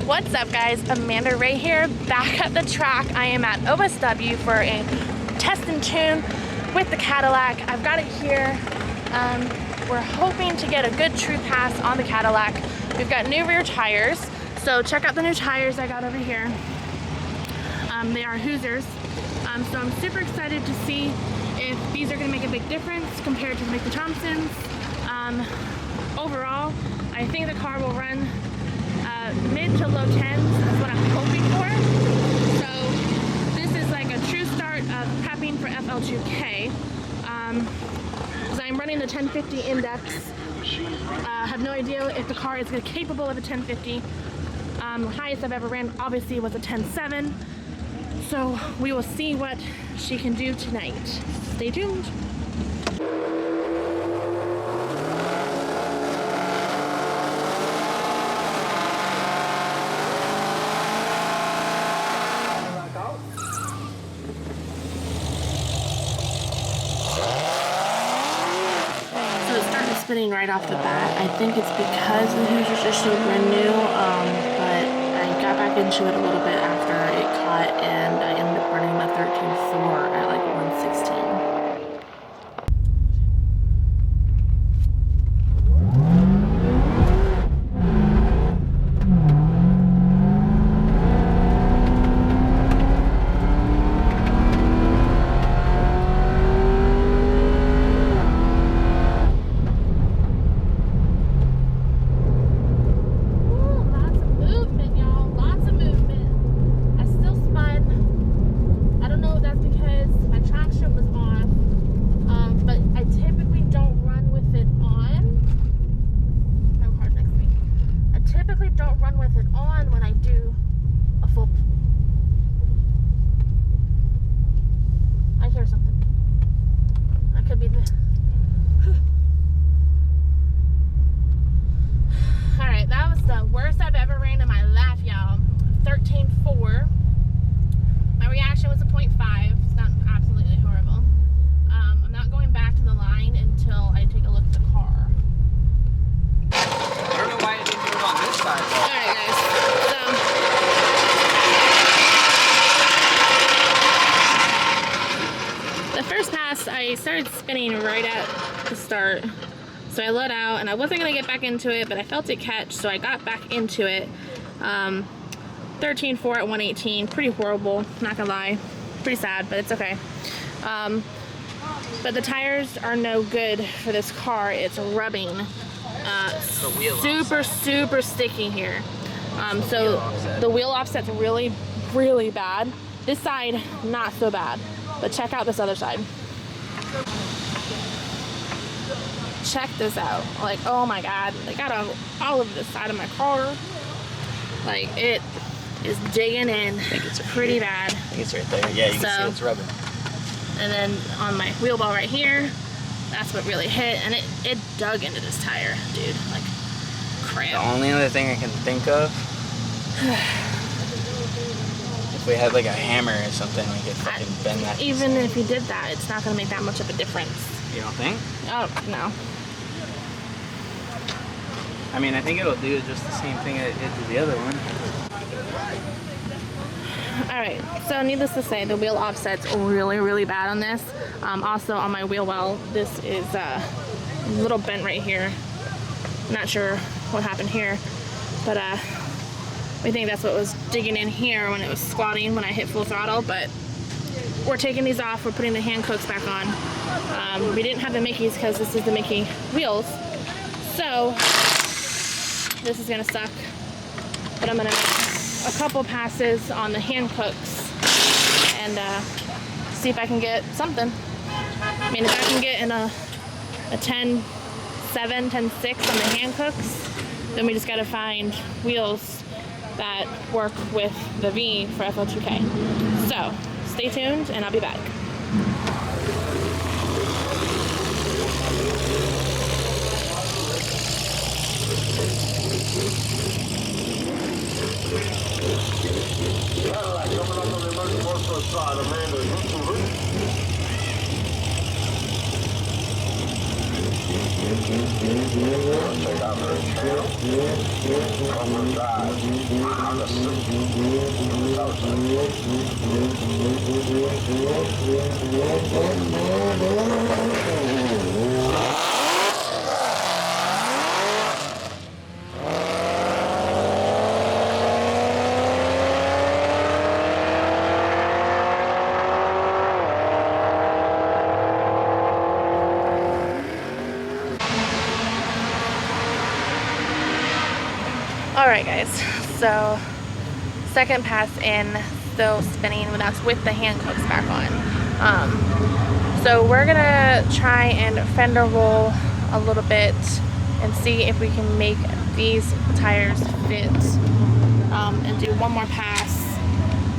What's up guys, Amanda Ray here, back at the track. I am at OSW for a test and tune with the Cadillac. I've got it here. We're hoping to get a good true pass on the Cadillac. We've got new rear tires, so check out the new tires I got over here. They are Hoosiers, so I'm super excited to see if these are going to make a big difference compared to the Mickey Thompsons. Overall, I think the car will run mid to low 10s. That's what I'm hoping for. So this is like a true start of prepping for FL2K. So I'm running the 1050 index. I have no idea if the car is capable of a 1050. The highest I've ever ran obviously was a 10.7. So we will see what she can do tonight. Stay tuned. Spinning right off the bat. I think it's because the Hoosiers are so brand new, but I got back into it a little bit after it caught, and I ended up running the 13.4 at like 116. I started spinning right at the start, so I let out and I wasn't gonna get back into it, but I felt it catch, so I got back into it. 13.4 at 118, pretty horrible, not gonna lie, pretty sad, but it's okay. But the tires are no good for this car. It's rubbing, super sticky here. So the wheel offset's really bad. This side not so bad, but check out this other side. Check this out. Like, oh my god, they got all over the side of my car. Like, it is digging in. I think it's pretty bad. I think it's right there. Yeah, you can see it's rubbing. And then on my wheel ball right here, that's what really hit, and it dug into this tire, dude. Like, crap. The only other thing I can think of, if we had like a hammer or something, we could fucking bend that. Even if you did that, it's not gonna make that much of a difference. You don't think? Oh, no. I mean, I think it'll do just the same thing it did to the other one. Alright, so needless to say, the wheel offset's really bad on this. Also on my wheel well, this is a little bent right here. Not sure what happened here, but we think that's what was digging in here when it was squatting when I hit full throttle, but we're taking these off. We're putting the hand cooks back on. We didn't have the Mickeys because this is the Mickey wheels, so this is gonna suck, but I'm gonna make a couple passes on the hand cooks and see if I can get something. I mean, if I can get in a 10.7, 10.6 on the hand cooks, then we just gotta find wheels that work with the V for FL2K. So stay tuned and I'll be back. Alright guys, so second pass in, still spinning with the hand clips back on. So we're gonna try and fender roll a little bit and see if we can make these tires fit, and do one more pass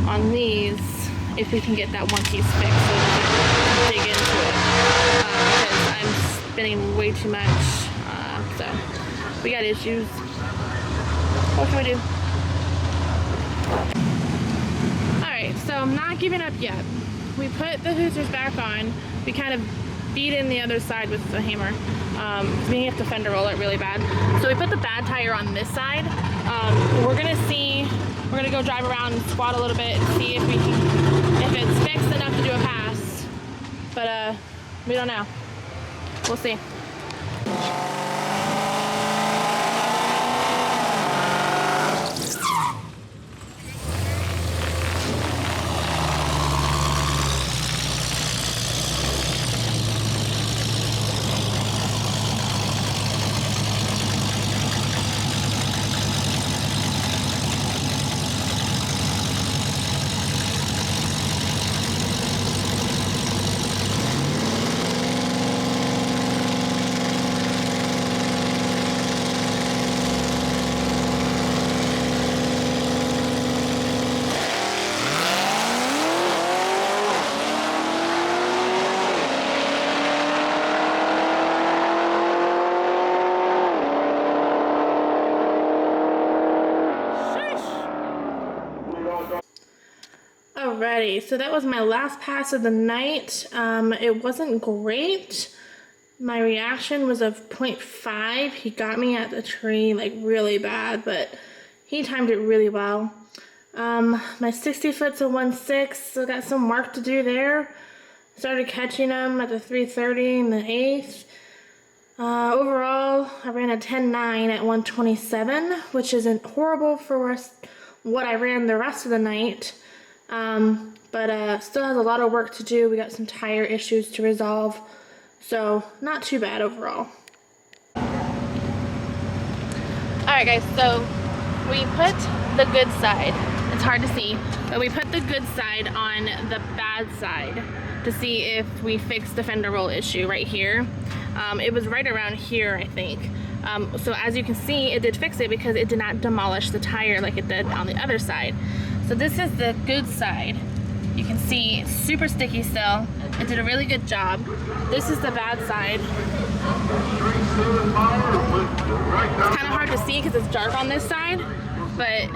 on these if we can get that one piece fixed so we can dig into it, because I'm spinning way too much, so we got issues. What can we do? Alright, so I'm not giving up yet. We put the hoosers back on. We kind of beat in the other side with the hammer. We have to fender roll it really bad. So we put the bad tire on this side. We're gonna go drive around and squat a little bit and see if we can, if it's fixed enough to do a pass. But we don't know. We'll see. Alrighty, so that was my last pass of the night. It wasn't great. My reaction was of 0.5. He got me at the tree like really bad, but he timed it really well. My 60 foot's a 1.6, so got some work to do there. Started catching them at the 330 and the 8th. Overall, I ran a 10.9 at 127, which isn't horrible for what I ran the rest of the night. But still has a lot of work to do. We got some tire issues to resolve, so not too bad overall. Alright guys, so we put the good side, it's hard to see, but we put the good side on the bad side to see if we fixed the fender roll issue right here. It was right around here, I think. So as you can see, it did fix it because it did not demolish the tire like it did on the other side. So this is the good side. You can see it's super sticky still. It did a really good job. This is the bad side. It's kind of hard to see because it's dark on this side, but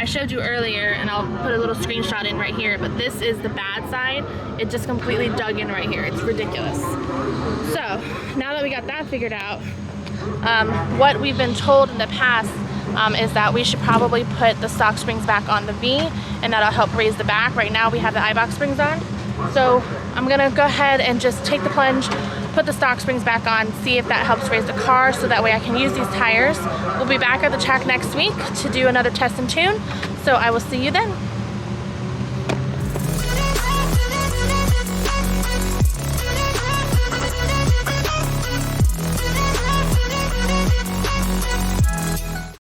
I showed you earlier, and I'll put a little screenshot in right here, but this is the bad side. It just completely dug in right here. It's ridiculous. So now that we got that figured out, what we've been told in the past is that we should probably put the stock springs back on the V, and that'll help raise the back. Right now we have the iBox springs on. So I'm gonna go ahead and just take the plunge, put the stock springs back on, see if that helps raise the car, so that way I can use these tires. We'll be back at the track next week to do another test and tune. So I will see you then.